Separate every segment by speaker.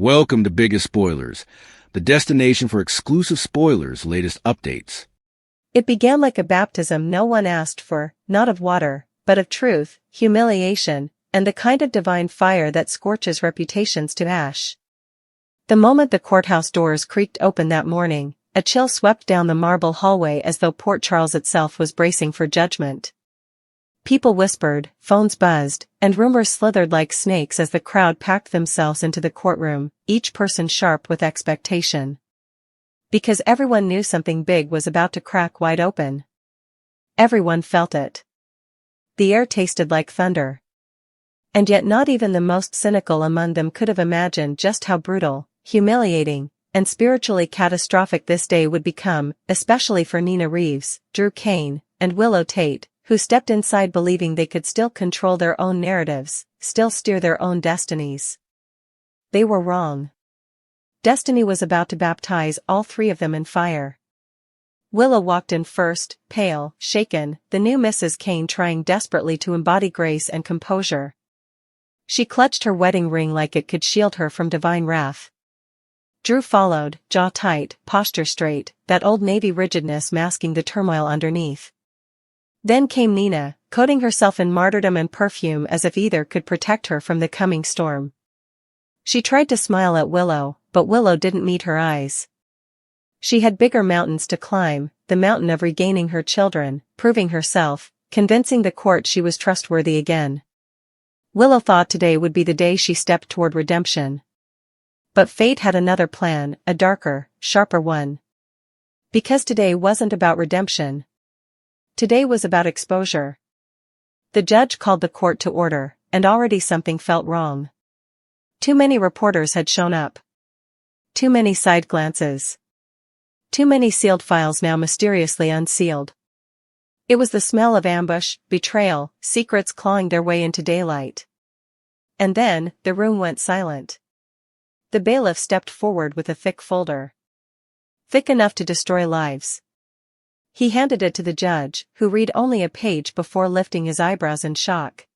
Speaker 1: Welcome to Biggest Spoilars, the destination for exclusive spoilers, latest updates.
Speaker 2: It began like a baptism no one asked for, not of water, but of truth, humiliation, and the kind of divine fire that scorches reputations to ash. The moment the courthouse doors creaked open that morning, a chill swept down the marble hallway as though Port Charles itself was bracing for judgment. People whispered, phones buzzed, and rumors slithered like snakes as the crowd packed themselves into the courtroom, each person sharp with expectation. Because everyone knew something big was about to crack wide open. Everyone felt it. The air tasted like thunder. And yet not even the most cynical among them could have imagined just how brutal, humiliating, and spiritually catastrophic this day would become, especially for Nina Reeves, Drew Kane, and Willow Tate, who stepped inside believing they could still control their own narratives, still steer their own destinies. They were wrong. Destiny was about to baptize all three of them in fire. Willow walked in first, pale, shaken, the new Mrs. Kane trying desperately to embody grace and composure. She clutched her wedding ring like it could shield her from divine wrath. Drew followed, jaw tight, posture straight, that old Navy rigidness masking the turmoil underneath. Then came Nina, coating herself in martyrdom and perfume as if either could protect her from the coming storm. She tried to smile at Willow, but Willow didn't meet her eyes. She had bigger mountains to climb, the mountain of regaining her children, proving herself, convincing the court she was trustworthy again. Willow thought today would be the day she stepped toward redemption. But fate had another plan, a darker, sharper one. Because today wasn't about redemption. Today was about exposure. The judge called the court to order, and already something felt wrong. Too many reporters had shown up. Too many side glances. Too many sealed files now mysteriously unsealed. It was the smell of ambush, betrayal, secrets clawing their way into daylight. And then, the room went silent. The bailiff stepped forward with a thick folder. Thick enough to destroy lives. He handed it to the judge, who read only a page before lifting his eyebrows in shock.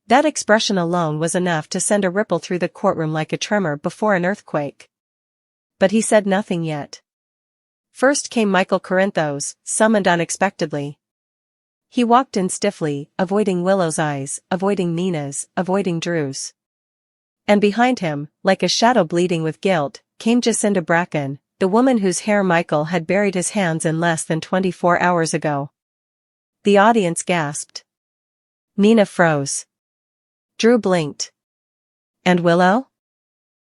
Speaker 2: That expression alone was enough to send a ripple through the courtroom like a tremor before an earthquake. But he said nothing yet. First came Michael Corinthos, summoned unexpectedly. He walked in stiffly, avoiding Willow's eyes, avoiding Nina's, avoiding Drew's. And behind him, like a shadow bleeding with guilt, came Jacinda Bracken, the woman whose hair Michael had buried his hands in less than 24 hours ago. The audience gasped. Nina froze. Drew blinked. And Willow?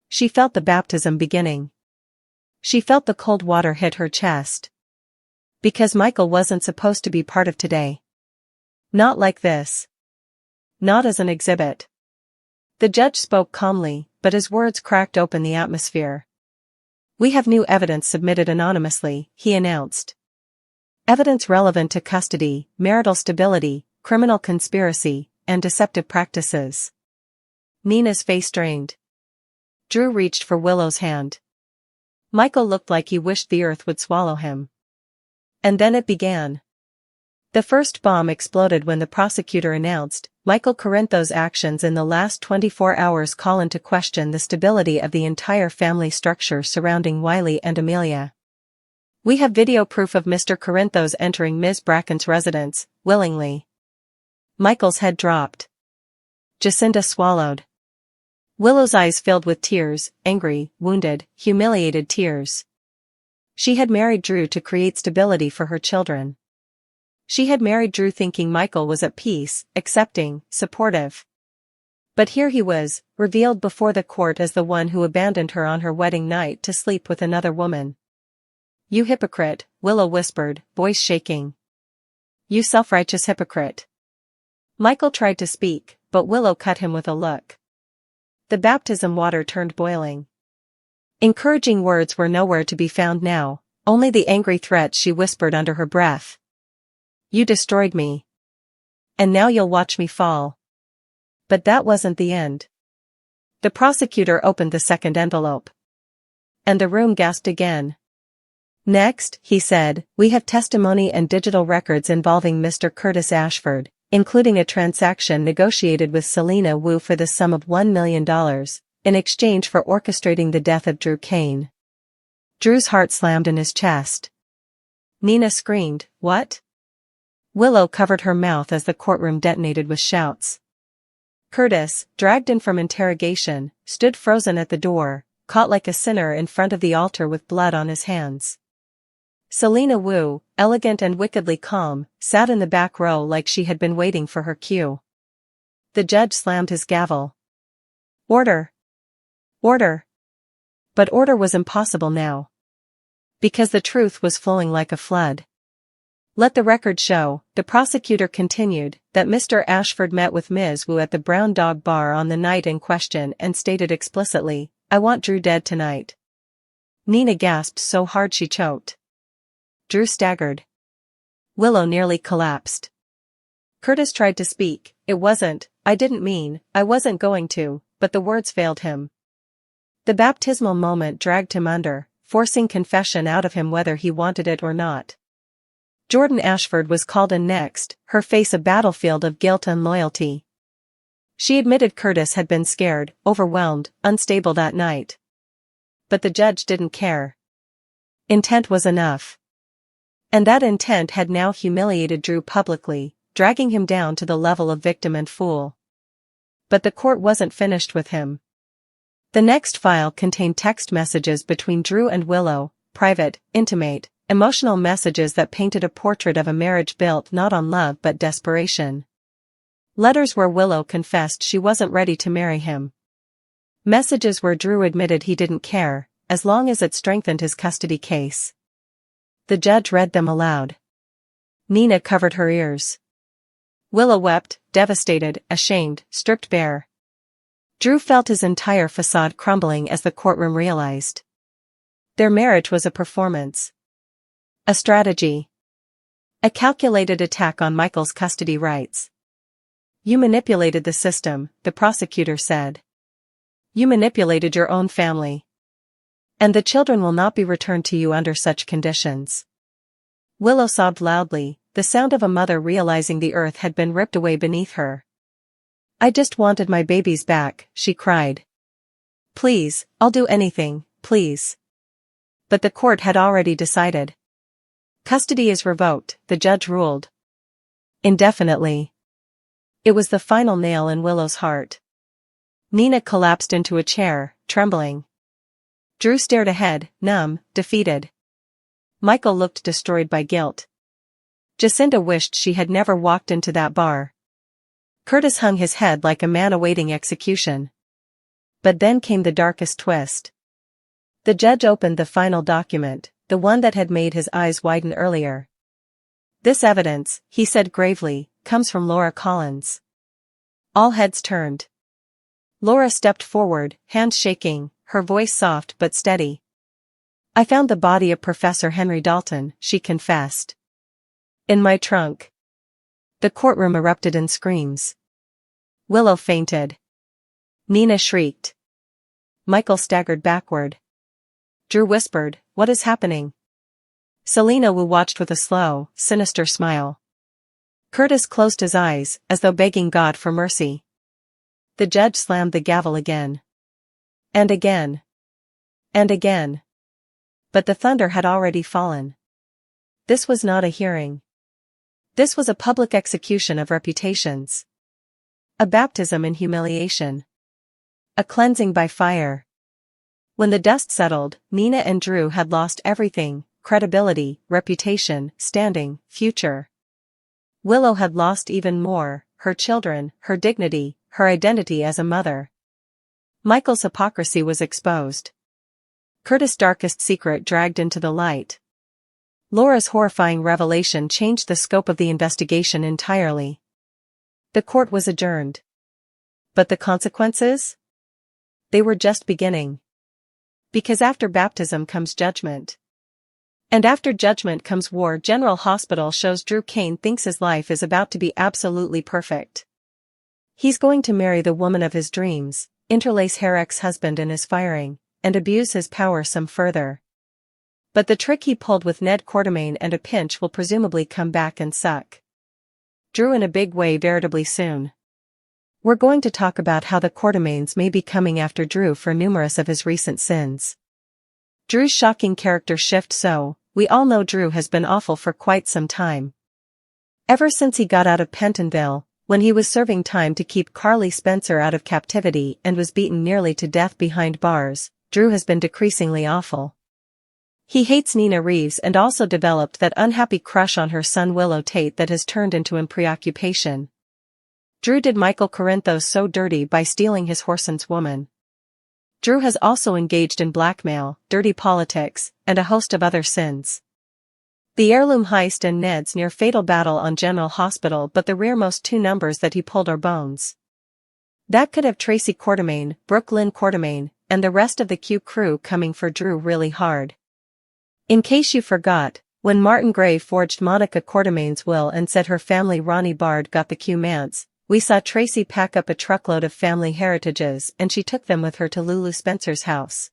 Speaker 2: She felt the baptism beginning. She felt the cold water hit her chest. Because Michael wasn't supposed to be part of today. Not like this. Not as an exhibit. The judge spoke calmly, but his words cracked open the atmosphere. We have new evidence submitted anonymously, he announced. Evidence relevant to custody, marital stability, criminal conspiracy, and deceptive practices. Nina's face strained. Drew reached for Willow's hand. Michael looked like he wished the earth would swallow him. And then it began. The first bomb exploded when the prosecutor announced, Michael Corinthos' actions in the last 24 hours call into question the stability of the entire family structure surrounding Wiley and Amelia. We have video proof of Mr. Corinthos entering Ms. Bracken's residence, willingly. Michael's head dropped. Jacinda swallowed. Willow's eyes filled with tears, angry, wounded, humiliated tears. She had married Drew to create stability for her children. She had married Drew thinking Michael was at peace, accepting, supportive. But here he was, revealed before the court as the one who abandoned her on her wedding night to sleep with another woman. You hypocrite, Willow whispered, voice shaking. You self-righteous hypocrite. Michael tried to speak, but Willow cut him with a look. The baptism water turned boiling. Encouraging words were nowhere to be found now, only the angry threats she whispered under her breath. You destroyed me. And now you'll watch me fall. But that wasn't the end. The prosecutor opened the second envelope. And the room gasped again. Next, he said, we have testimony and digital records involving Mr. Curtis Ashford, including a transaction negotiated with Selena Wu for the sum of $1 million, in exchange for orchestrating the death of Drew Kane. Drew's heart slammed in his chest. Nina screamed, "What?" Willow covered her mouth as the courtroom detonated with shouts. Curtis, dragged in from interrogation, stood frozen at the door, caught like a sinner in front of the altar with blood on his hands. Selena Wu, elegant and wickedly calm, sat in the back row like she had been waiting for her cue. The judge slammed his gavel. Order! Order! But order was impossible now. Because the truth was flowing like a flood. Let the record show, the prosecutor continued, that Mr. Ashford met with Ms. Wu at the Brown Dog Bar on the night in question and stated explicitly, "I want Drew dead tonight." Nina gasped so hard she choked. Drew staggered. Willow nearly collapsed. Curtis tried to speak. I didn't mean, I wasn't going to, but the words failed him. The baptismal moment dragged him under, forcing confession out of him whether he wanted it or not. Jordan Ashford was called in next, her face a battlefield of guilt and loyalty. She admitted Curtis had been scared, overwhelmed, unstable that night. But the judge didn't care. Intent was enough. And that intent had now humiliated Drew publicly, dragging him down to the level of victim and fool. But the court wasn't finished with him. The next file contained text messages between Drew and Willow, private, intimate, emotional messages that painted a portrait of a marriage built not on love but desperation. Letters where Willow confessed she wasn't ready to marry him. Messages where Drew admitted he didn't care, as long as it strengthened his custody case. The judge read them aloud. Nina covered her ears. Willow wept, devastated, ashamed, stripped bare. Drew felt his entire facade crumbling as the courtroom realized. Their marriage was a performance. A strategy. A calculated attack on Michael's custody rights. "You manipulated the system," the prosecutor said. "You manipulated your own family. And the children will not be returned to you under such conditions." Willow sobbed loudly, the sound of a mother realizing the earth had been ripped away beneath her. "I just wanted my babies back," she cried. "Please, I'll do anything, please." But the court had already decided. Custody is revoked, the judge ruled. Indefinitely. It was the final nail in Willow's heart. Nina collapsed into a chair, trembling. Drew stared ahead, numb, defeated. Michael looked destroyed by guilt. Jacinda wished she had never walked into that bar. Curtis hung his head like a man awaiting execution. But then came the darkest twist. The judge opened the final document, the one that had made his eyes widen earlier. "This evidence," he said gravely, "comes from Laura Collins." All heads turned. Laura stepped forward, hands shaking, her voice soft but steady. "I found the body of Professor Henry Dalton," she confessed. "In my trunk." The courtroom erupted in screams. Willow fainted. Nina shrieked. Michael staggered backward. Drew whispered, "What is happening?" Selena Wu watched with a slow, sinister smile. Curtis closed his eyes, as though begging God for mercy. The judge slammed the gavel again. And again. And again. But the thunder had already fallen. This was not a hearing. This was a public execution of reputations. A baptism in humiliation. A cleansing by fire. When the dust settled, Nina and Drew had lost everything: credibility, reputation, standing, future. Willow had lost even more: her children, her dignity, her identity as a mother. Michael's hypocrisy was exposed. Curtis' darkest secret dragged into the light. Laura's horrifying revelation changed the scope of the investigation entirely. The court was adjourned. But the consequences? They were just beginning. Because after baptism comes judgment. And after judgment comes war. General Hospital shows Drew Kane thinks his life is about to be absolutely perfect. He's going to marry the woman of his dreams, interlace her ex-husband in his firing, and abuse his power some further. But the trick he pulled with Ned Quartermain and a pinch will presumably come back and suck Drew in a big way veritably soon. We're going to talk about how the Quartermaines may be coming after Drew for numerous of his recent sins. Drew's shocking character shift. So, we all know Drew has been awful for quite some time. Ever since he got out of Pentonville, when he was serving time to keep Carly Spencer out of captivity and was beaten nearly to death behind bars, Drew has been decreasingly awful. He hates Nina Reeves and also developed that unhappy crush on her son Willow Tate that has turned into a preoccupation. Drew did Michael Corinthos so dirty by stealing his Horson's woman. Drew has also engaged in blackmail, dirty politics, and a host of other sins. The heirloom heist and Ned's near-fatal battle on General Hospital, but the rearmost two numbers that he pulled are bones. That could have Tracy Quartermaine, Brooke Lynn Quartermaine, and the rest of the Q crew coming for Drew really hard. In case you forgot, when Martin Gray forged Monica Quartermaine's will and said her family Ronnie Bard got the Q manse, we saw Tracy pack up a truckload of family heritages and she took them with her to Lulu Spencer's house.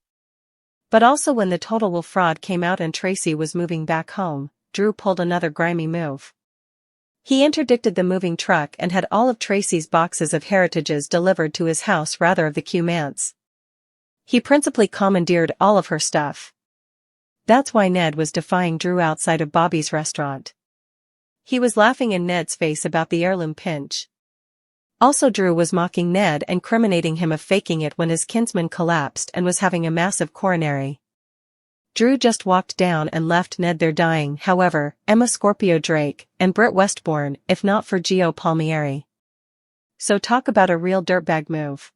Speaker 2: But also when the total will fraud came out and Tracy was moving back home, Drew pulled another grimy move. He interdicted the moving truck and had all of Tracy's boxes of heritages delivered to his house rather of the Q manse. He principally commandeered all of her stuff. That's why Ned was defying Drew outside of Bobby's restaurant. He was laughing in Ned's face about the heirloom pinch. Also Drew was mocking Ned and criminating him of faking it when his kinsman collapsed and was having a massive coronary. Drew just walked down and left Ned there dying. However, Emma Scorpio Drake and Britt Westbourne, if not for Gio Palmieri. So talk about a real dirtbag move.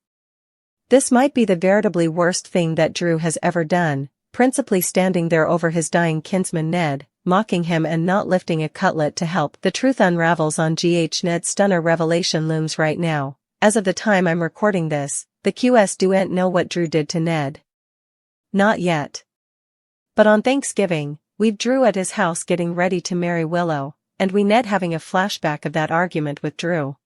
Speaker 2: This might be the veritably worst thing that Drew has ever done, principally standing there over his dying kinsman Ned, mocking him and not lifting a cutlet to help. The truth unravels on GH. Ned's stunner revelation looms right now. As of the time I'm recording this, the QS don't know what Drew did to Ned. Not yet. But on Thanksgiving, we've Drew at his house getting ready to marry Willow, and we Ned having a flashback of that argument with Drew.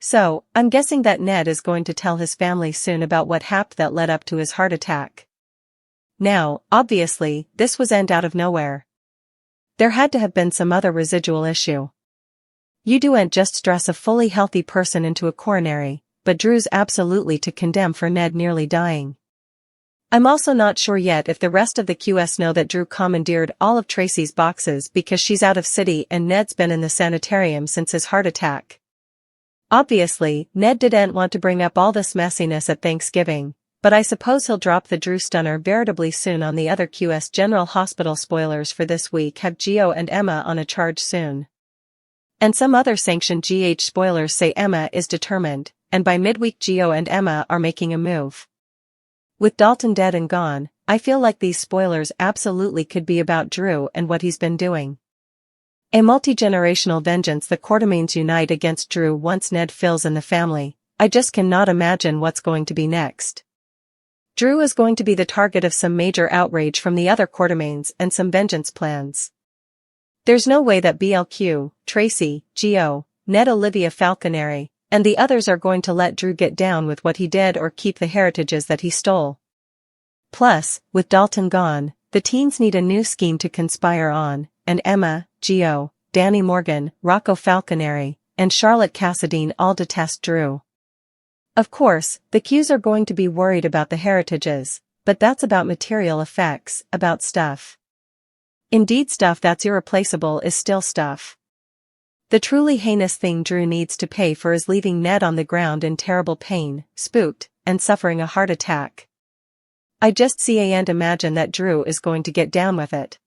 Speaker 2: So, I'm guessing that Ned is going to tell his family soon about what happened that led up to his heart attack. Now, obviously, this was out of nowhere. There had to have been some other residual issue. You don't just stress a fully healthy person into a coronary, but Drew's absolutely to condemn for Ned nearly dying. I'm also not sure yet if the rest of the QS know that Drew commandeered all of Tracy's boxes because she's out of city and Ned's been in the sanitarium since his heart attack. Obviously, Ned didn't want to bring up all this messiness at Thanksgiving, but I suppose he'll drop the Drew stunner veritably soon on the other QS. General Hospital spoilers for this week have Gio and Emma on a charge soon. And some other sanctioned GH spoilers say Emma is determined, and by midweek Gio and Emma are making a move. With Dalton dead and gone, I feel like these spoilers absolutely could be about Drew and what he's been doing. A multi-generational vengeance. The Quartermaines unite against Drew once Ned fills in the family. I just cannot imagine what's going to be next. Drew is going to be the target of some major outrage from the other Quartermaines and some vengeance plans. There's no way that BLQ, Tracy, Gio, Ned, Olivia Falconeri, and the others are going to let Drew get down with what he did or keep the heritages that he stole. Plus, with Dalton gone, the teens need a new scheme to conspire on, and Emma, Gio, Danny Morgan, Rocco Falconeri, and Charlotte Cassadine all detest Drew. Of course, the Qs are going to be worried about the heritages, but that's about material effects, about stuff. Indeed, stuff that's irreplaceable is still stuff. The truly heinous thing Drew needs to pay for is leaving Ned on the ground in terrible pain, spooked, and suffering a heart attack. I just see and imagine that Drew is going to get down with it.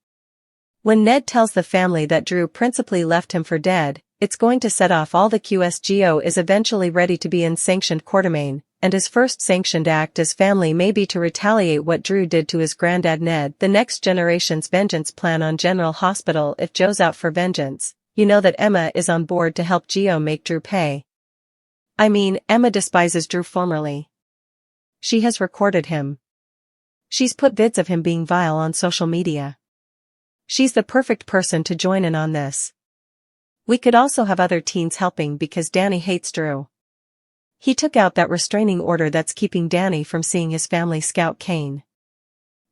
Speaker 2: When Ned tells the family that Drew principally left him for dead, it's going to set off all the QS. Gio is eventually ready to be in sanctioned Quartermaine, and his first sanctioned act as family may be to retaliate what Drew did to his granddad Ned. The next generation's vengeance plan on General Hospital. If Joe's out for vengeance, you know that Emma is on board to help Gio make Drew pay. I mean, Emma despises Drew formerly. She has recorded him. She's put vids of him being vile on social media. She's the perfect person to join in on this. We could also have other teens helping because Danny hates Drew. He took out that restraining order that's keeping Danny from seeing his family scout Kane.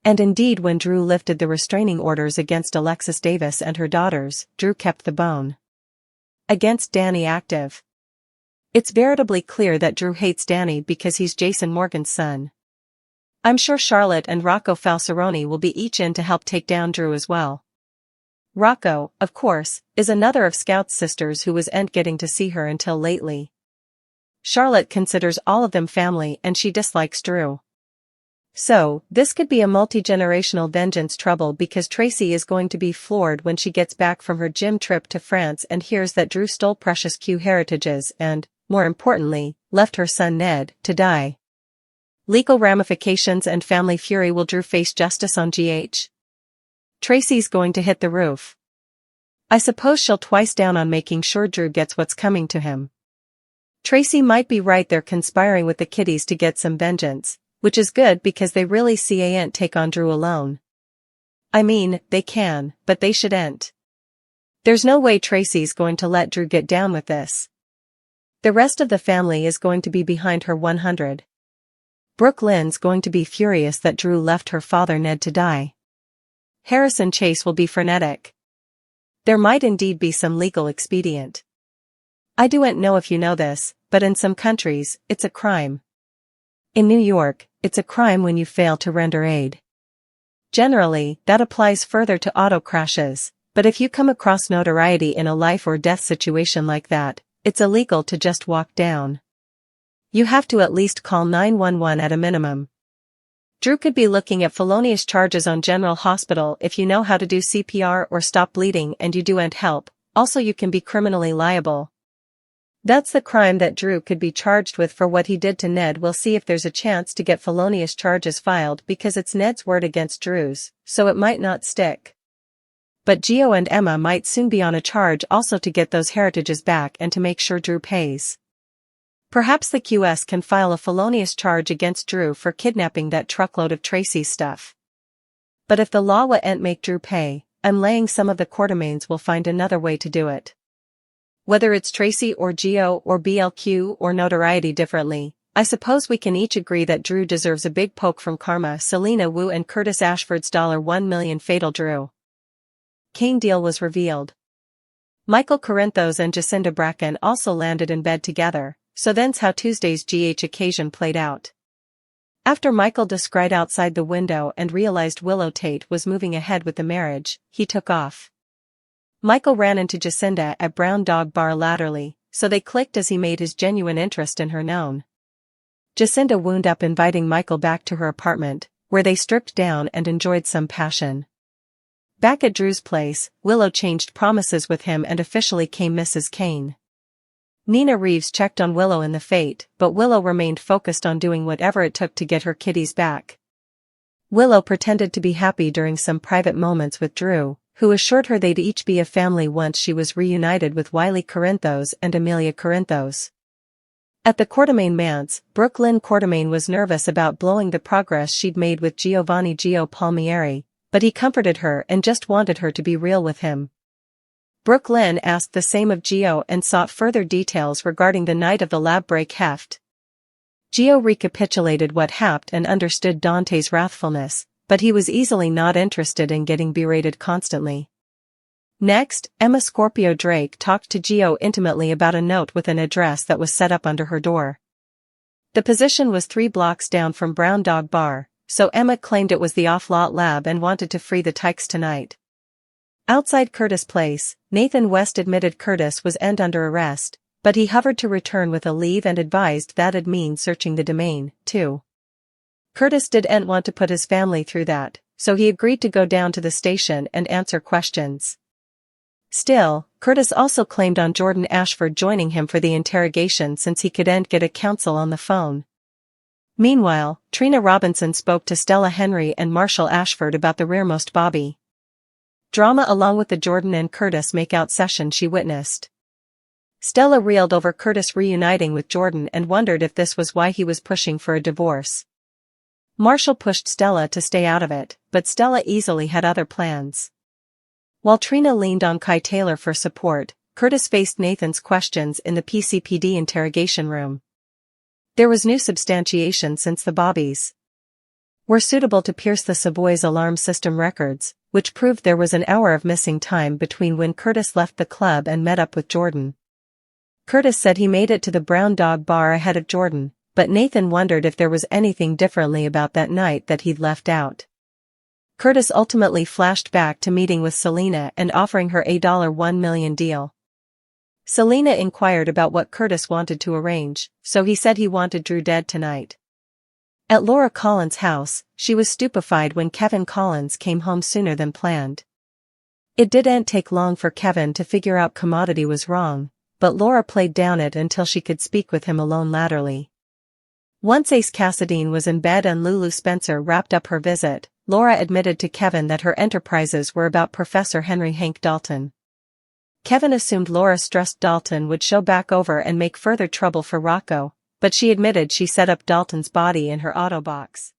Speaker 2: And indeed, when Drew lifted the restraining orders against Alexis Davis and her daughters, Drew kept the bone against Danny active. It's veritably clear that Drew hates Danny because he's Jason Morgan's son. I'm sure Charlotte and Rocco Falseroni will be each in to help take down Drew as well. Rocco, of course, is another of Scout's sisters who wasn't getting to see her until lately. Charlotte considers all of them family and she dislikes Drew. So, this could be a multi-generational vengeance trouble because Tracy is going to be floored when she gets back from her gym trip to France and hears that Drew stole precious Q heritages and, more importantly, left her son Ned to die. Legal ramifications and family fury. Will Drew face justice on GH? Tracy's going to hit the roof. I suppose she'll twice down on making sure Drew gets what's coming to him. Tracy might be right, they're conspiring with the kiddies to get some vengeance, which is good because they really can't take on Drew alone. I mean, they can, but they shouldn't. There's no way Tracy's going to let Drew get down with this. The rest of the family is going to be behind her 100. Brooke Lynn's going to be furious that Drew left her father Ned to die. Harrison Chase will be frenetic. There might indeed be some legal expedient. I don't know if you know this, but in some countries, it's a crime. In New York, it's a crime when you fail to render aid. Generally, that applies further to auto crashes, but if you come across notoriety in a life or death situation like that, it's illegal to just walk down. You have to at least call 911 at a minimum. Drew could be looking at felonious charges on General Hospital if you know how to do CPR or stop bleeding and you don't help. Also, you can be criminally liable. That's the crime that Drew could be charged with for what he did to Ned. We'll see if there's a chance to get felonious charges filed because it's Ned's word against Drew's, so it might not stick. But Gio and Emma might soon be on a charge also to get those heritages back and to make sure Drew pays. Perhaps the QS can file a felonious charge against Drew for kidnapping that truckload of Tracy's stuff. But if the law won't make Drew pay, I'm laying some of the Quartermains will find another way to do it. Whether it's Tracy or Gio or BLQ or notoriety differently, I suppose we can each agree that Drew deserves a big poke from karma. Selena Wu and Curtis Ashford's $1 million fatal Drew Kane deal was revealed. Michael Corinthos and Jacinda Bracken also landed in bed together, so then's how Tuesday's GH occasion played out. After Michael descried outside the window and realized Willow Tate was moving ahead with the marriage, he took off. Michael ran into Jacinda at Brown Dog Bar laterally, so they clicked as he made his genuine interest in her known. Jacinda wound up inviting Michael back to her apartment, where they stripped down and enjoyed some passion. Back at Drew's place, Willow changed promises with him and officially came Mrs. Kane. Nina Reeves checked on Willow in the fate, but Willow remained focused on doing whatever it took to get her kiddies back. Willow pretended to be happy during some private moments with Drew, who assured her they'd each be a family once she was reunited with Wiley Corinthos and Amelia Corinthos. At the Quartermain manse, Brooke Lynn Quartermain was nervous about blowing the progress she'd made with Giovanni Gio Palmieri, but he comforted her and just wanted her to be real with him. Brooke Lynn asked the same of Gio and sought further details regarding the night of the lab break heft. Gio recapitulated what happened and understood Dante's wrathfulness, but he was easily not interested in getting berated constantly. Next, Emma Scorpio Drake talked to Gio intimately about a note with an address that was set up under her door. The position was 3 blocks down from Brown Dog Bar, so Emma claimed it was the off-lot lab and wanted to free the tykes tonight. Outside Curtis' place, Nathan West admitted Curtis was under arrest, but he hovered to return with a leave and advised that'd mean searching the domain, too. Curtis didn't want to put his family through that, so he agreed to go down to the station and answer questions. Still, Curtis also claimed on Jordan Ashford joining him for the interrogation since he couldn't get a counsel on the phone. Meanwhile, Trina Robinson spoke to Stella Henry and Marshall Ashford about the rearmost Bobby drama along with the Jordan and Curtis make-out session she witnessed. Stella reeled over Curtis reuniting with Jordan and wondered if this was why he was pushing for a divorce. Marshall pushed Stella to stay out of it, but Stella easily had other plans. While Trina leaned on Kai Taylor for support, Curtis faced Nathan's questions in the PCPD interrogation room. There was new substantiation since the Bobbies were suitable to pierce the Savoy's alarm system records, which proved there was an hour of missing time between when Curtis left the club and met up with Jordan. Curtis said he made it to the Brown Dog bar ahead of Jordan, but Nathan wondered if there was anything differently about that night that he'd left out. Curtis ultimately flashed back to meeting with Selena and offering her a $1 million deal. Selena inquired about what Curtis wanted to arrange, so he said he wanted Drew dead tonight. At Laura Collins' house, she was stupefied when Kevin Collins came home sooner than planned. It didn't take long for Kevin to figure out Commodity was wrong, but Laura played down it until she could speak with him alone laterally. Once Ace Cassadine was in bed and Lulu Spencer wrapped up her visit, Laura admitted to Kevin that her enterprises were about Professor Henry Hank Dalton. Kevin assumed Laura stressed Dalton would show back over and make further trouble for Rocco, but she admitted she set up Dalton's body in her auto box.